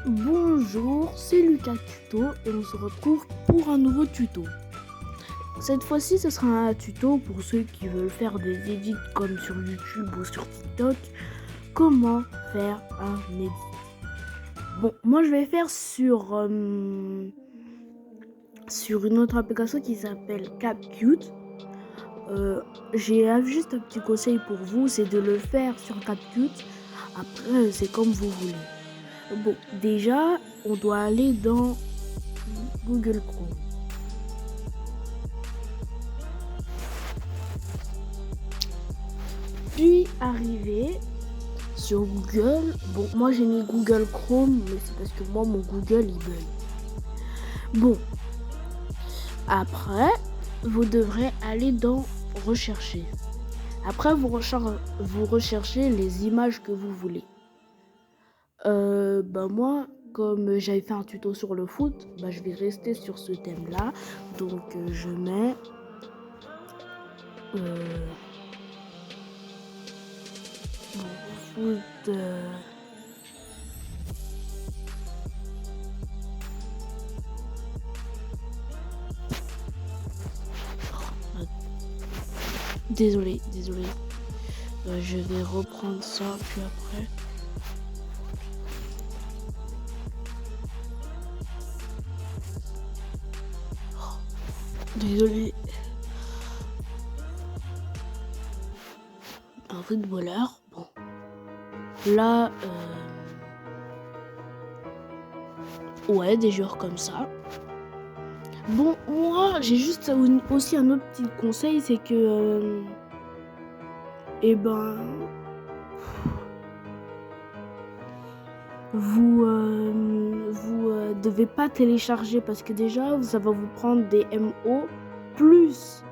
Bonjour, c'est Lucas Tuto et on se retrouve pour un nouveau tuto. Cette fois-ci, ce sera un tuto pour ceux qui veulent faire des edits comme sur YouTube ou sur TikTok. Comment faire un edit? Bon, moi je vais faire sur une autre application qui s'appelle CapCut. J'ai juste un petit conseil pour vous, c'est de le faire sur CapCut. Après, c'est comme vous voulez. Bon, déjà, on doit aller dans Google Chrome. Puis arriver sur Google. Bon, moi j'ai mis Google Chrome, mais c'est parce que moi mon Google il bug. Bon, après, vous devrez aller dans Rechercher. Après, vous recherchez les images que vous voulez. Moi, comme j'avais fait un tuto sur le foot, je vais rester sur ce thème-là. Donc, je mets foot. Désolé. Je vais reprendre ça puis après. Désolé. Un footballeur. Bon. Là, ouais, des joueurs comme ça. Bon, moi, j'ai juste aussi un autre petit conseil, c'est que, vous devez pas télécharger parce que déjà, ça va vous prendre des MO plus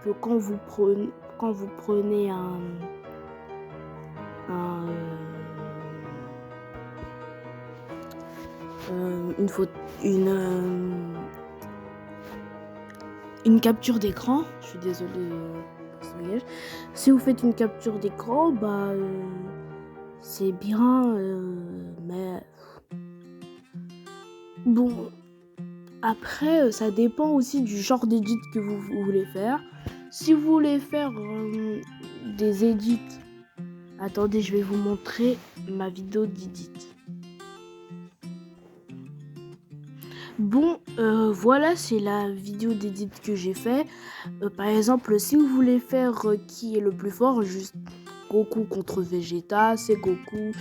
que quand vous prenez une capture d'écran. Je suis désolée pour ce langage. Si vous faites une capture d'écran, c'est bien, mais bon. Après, ça dépend aussi du genre d'édit que vous voulez faire. Si vous voulez faire des edits, attendez, je vais vous montrer ma vidéo d'édit. Bon, voilà, c'est la vidéo d'édit que j'ai fait. Par exemple, si vous voulez faire qui est le plus fort, juste Goku contre Vegeta, c'est Goku.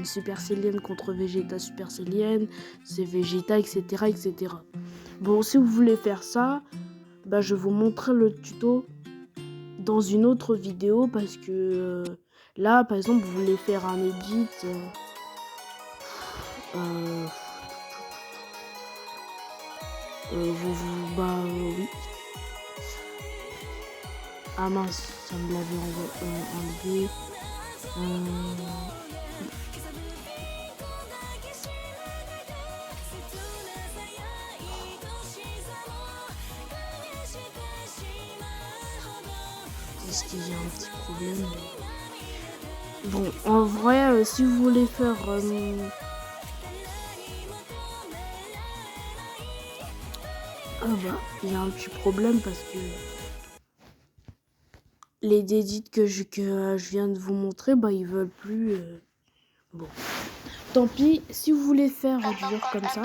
Super Saiyan contre Vegeta Super Saiyan, c'est Vegeta, etc. Bon, si vous voulez faire ça, je vais vous montrer le tuto dans une autre vidéo parce que là, par exemple, vous voulez faire un edit. Oui. Ah mince, ça me l'avait enlevé. Est-ce qu'il y a un petit problème? Bon, en vrai, si vous voulez faire il y a un petit problème parce que les edits que je viens de vous montrer, ils veulent plus. Bon, tant pis. Si vous voulez faire du genre comme ça.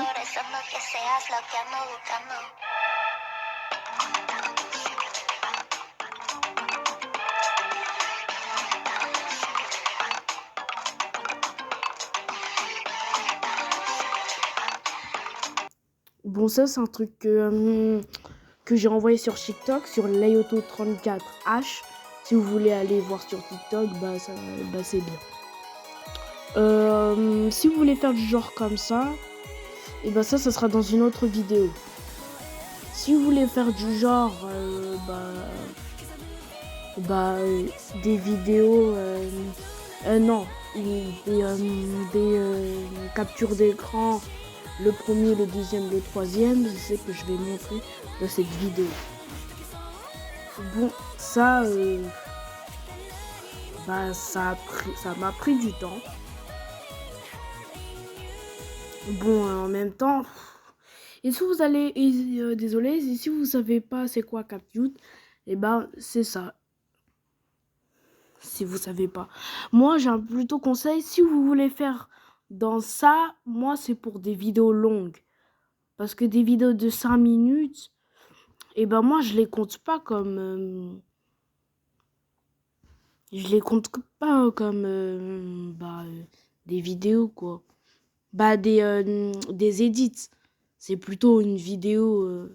Bon, ça c'est un truc que j'ai envoyé sur TikTok, sur Layoto34H. Si vous voulez aller voir sur TikTok, c'est bien. Si vous voulez faire du genre comme ça, ça sera dans une autre vidéo. Si vous voulez faire du genre, des vidéos, des captures d'écran, le premier, le deuxième, le troisième, c'est ce que je vais montrer dans cette vidéo. Bon, ça m'a pris du temps. Bon, en même temps, et si vous allez, désolé, et si vous savez pas c'est quoi CapCut, eh ben c'est ça. Si vous savez pas, moi j'ai un plutôt conseil. Si vous voulez faire dans ça, moi c'est pour des vidéos longues, parce que des vidéos de 5 minutes, eh ben moi je les compte pas comme, des vidéos quoi. Bah des edits. C'est plutôt une vidéo,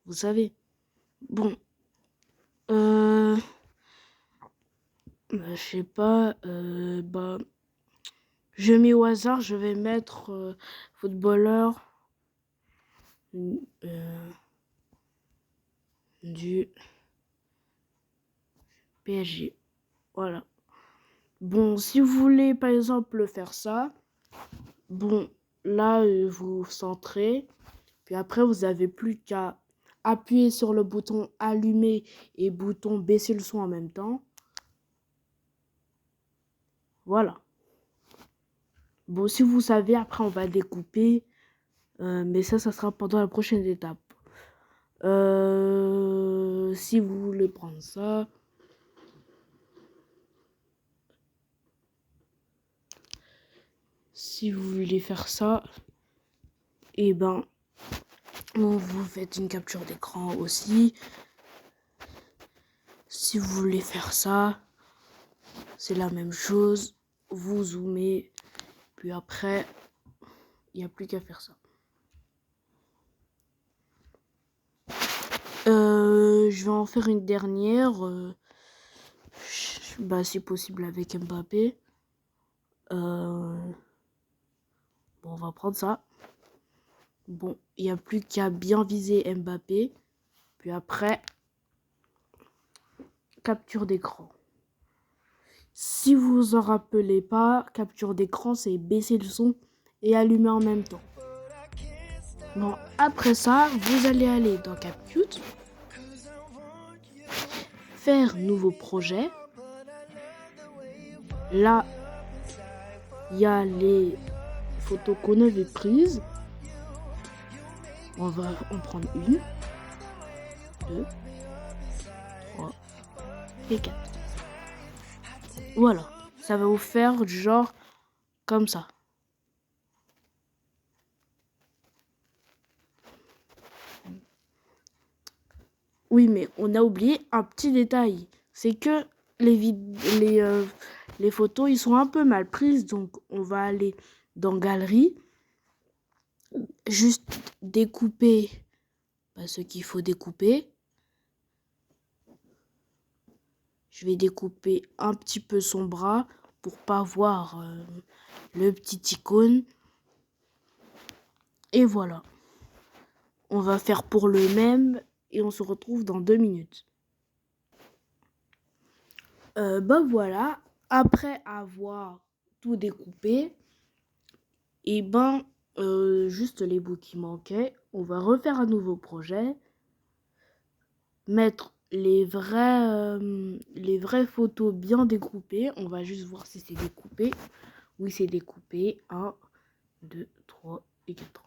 vous savez. Bon, euh, je sais pas, je mets au hasard, je vais mettre footballeur du PSG. Voilà. Bon, si vous voulez par exemple faire ça, bon, là vous centrez, puis après vous avez plus qu'à appuyer sur le bouton allumer et bouton baisser le son en même temps. Voilà. Bon, si vous savez, après on va découper, mais ça sera pendant la prochaine étape. Si vous voulez prendre ça, si vous voulez faire ça, et ben, vous faites une capture d'écran aussi. Si vous voulez faire ça, c'est la même chose. Vous zoomez, puis après, il n'y a plus qu'à faire ça. Je vais en faire une dernière, si possible avec Mbappé. Bon, on va prendre ça. Bon, il n'y a plus qu'à bien viser Mbappé. Puis après, capture d'écran. Si vous vous en rappelez pas, capture d'écran, c'est baisser le son et allumer en même temps. Bon, après ça, vous allez aller dans CapCut, faire nouveau projet. Là, il y a les photos qu'on avait prises. On va en prendre une, 2, 3 et 4. Voilà, ça va vous faire du genre comme ça. Oui, mais on a oublié un petit détail. C'est que les photos, ils sont un peu mal prises. Donc, on va aller dans Galerie. Juste découper ce qu'il faut découper. Je vais découper un petit peu son bras pour pas voir le petit icône. Et voilà. On va faire pour le même et on se retrouve dans 2 minutes. Voilà. Après avoir tout découpé, et juste les bouts qui manquaient, on va refaire un nouveau projet, mettre les vraies photos bien découpées. On va juste voir si c'est découpé. Oui, c'est découpé. 1, 2, 3 et 4.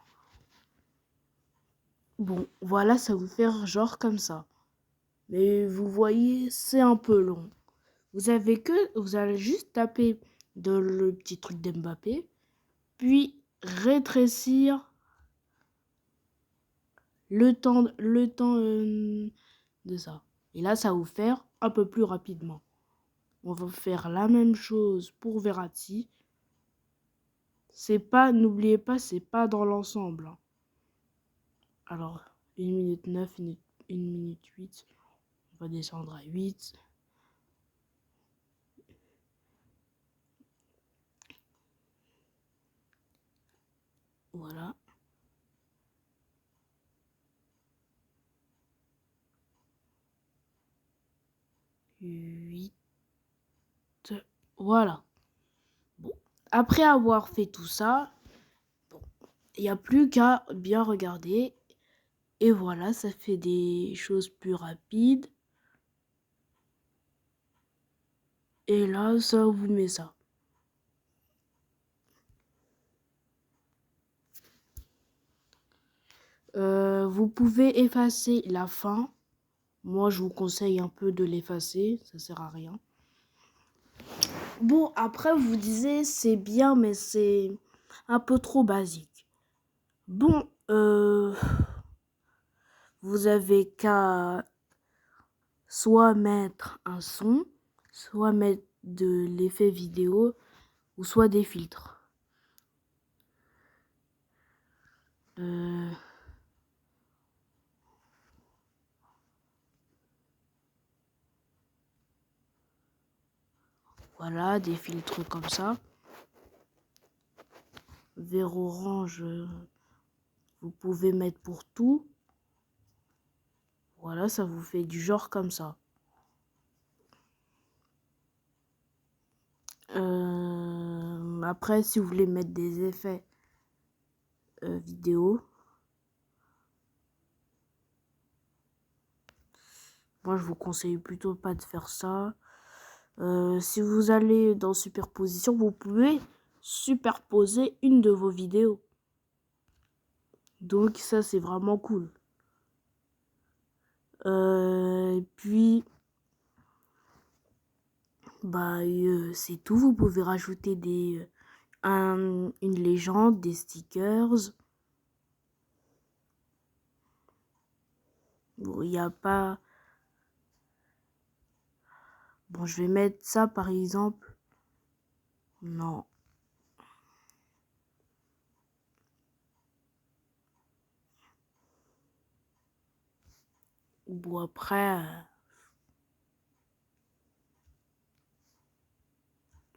Bon, voilà, ça vous fait genre comme ça. Mais vous voyez, c'est un peu long. Vous allez juste taper dans le petit truc d'Mbappé, puis rétrécir le temps de ça. Et là, ça va vous faire un peu plus rapidement. On va faire la même chose pour Verratti. N'oubliez pas, c'est pas dans l'ensemble. Alors, 1 minute 9, 1 minute 8. On va descendre à 8. Voilà. 8. Voilà. Bon. Après avoir fait tout ça, il n'y a plus qu'à bien regarder. Et voilà, ça fait des choses plus rapides. Et là, ça vous met ça. Vous pouvez effacer la fin. Moi, je vous conseille un peu de l'effacer, ça sert à rien. Bon, après, vous disiez, c'est bien, mais c'est un peu trop basique. Bon, vous avez qu'à soit mettre un son, soit mettre de l'effet vidéo, ou soit des filtres. Voilà, des filtres comme ça. Vert orange, vous pouvez mettre pour tout. Voilà, ça vous fait du genre comme ça. Après, si vous voulez mettre des effets vidéo, moi je vous conseille plutôt pas de faire ça. Si vous allez dans superposition, vous pouvez superposer une de vos vidéos. Donc ça c'est vraiment cool. Puis c'est tout. Vous pouvez rajouter une légende, des stickers. Bon, il n'y a pas. Bon, je vais mettre ça par exemple. Non. Bon, après.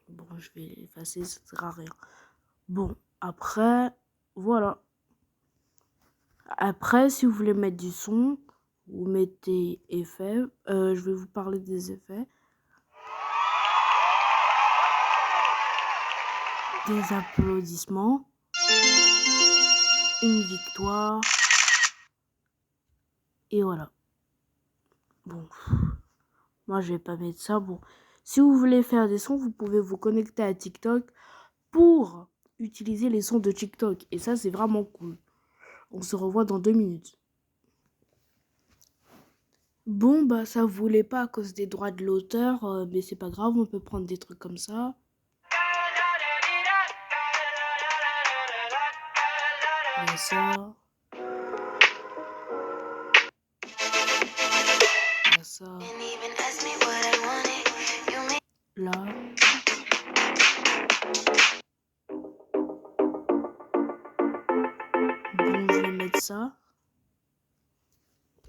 Bon, je vais effacer, ça ne sert à rien. Bon, après, voilà. Après, si vous voulez mettre du son, vous mettez effets. Je vais vous parler des effets. Des applaudissements. Une victoire. Et voilà. Bon. Moi, je vais pas mettre ça. Bon. Si vous voulez faire des sons, vous pouvez vous connecter à TikTok pour utiliser les sons de TikTok. Et ça, c'est vraiment cool. On se revoit dans 2 minutes. Bon, bah ça voulait pas à cause des droits de l'auteur, mais c'est pas grave, on peut prendre des trucs comme ça. Il y a ça. Il y a ça. Là. Bon, je vais mettre ça.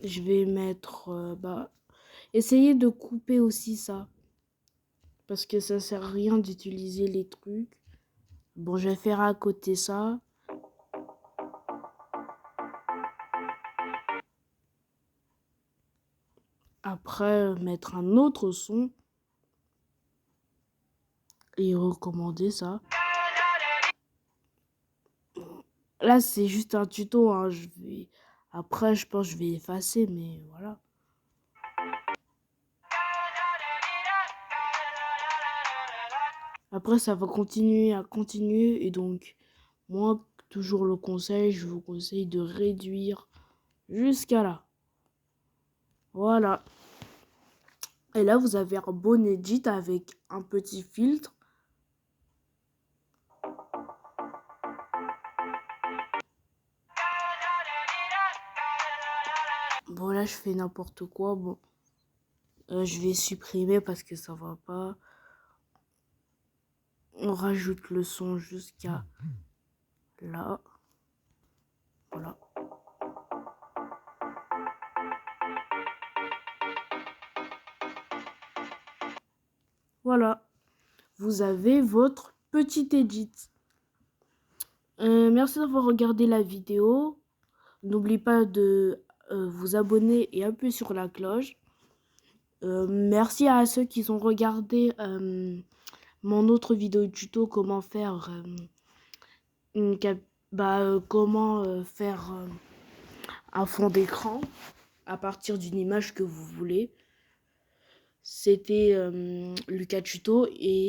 Je vais mettre... essayez de couper aussi ça. Parce que ça sert à rien d'utiliser les trucs. Bon, je vais faire à côté ça. Après, mettre un autre son. Et recommander ça. Là, c'est juste un tuto. Hein. Après, je pense que je vais effacer, mais voilà. Après, ça va continuer à continuer. Et donc, moi, toujours le conseil, je vous conseille de réduire jusqu'à là. Voilà. Et là, vous avez un bon edit avec un petit filtre. Bon, là, je fais n'importe quoi. Bon, je vais supprimer parce que ça va pas. On rajoute le son jusqu'à là. Voilà. Voilà. Vous avez votre petit edit. Merci d'avoir regardé la vidéo. N'oubliez pas de vous abonner et appuyer sur la cloche. Merci à ceux qui ont regardé mon autre vidéo tuto comment faire comment faire un fond d'écran à partir d'une image que vous voulez. C'était Lucas Tuto et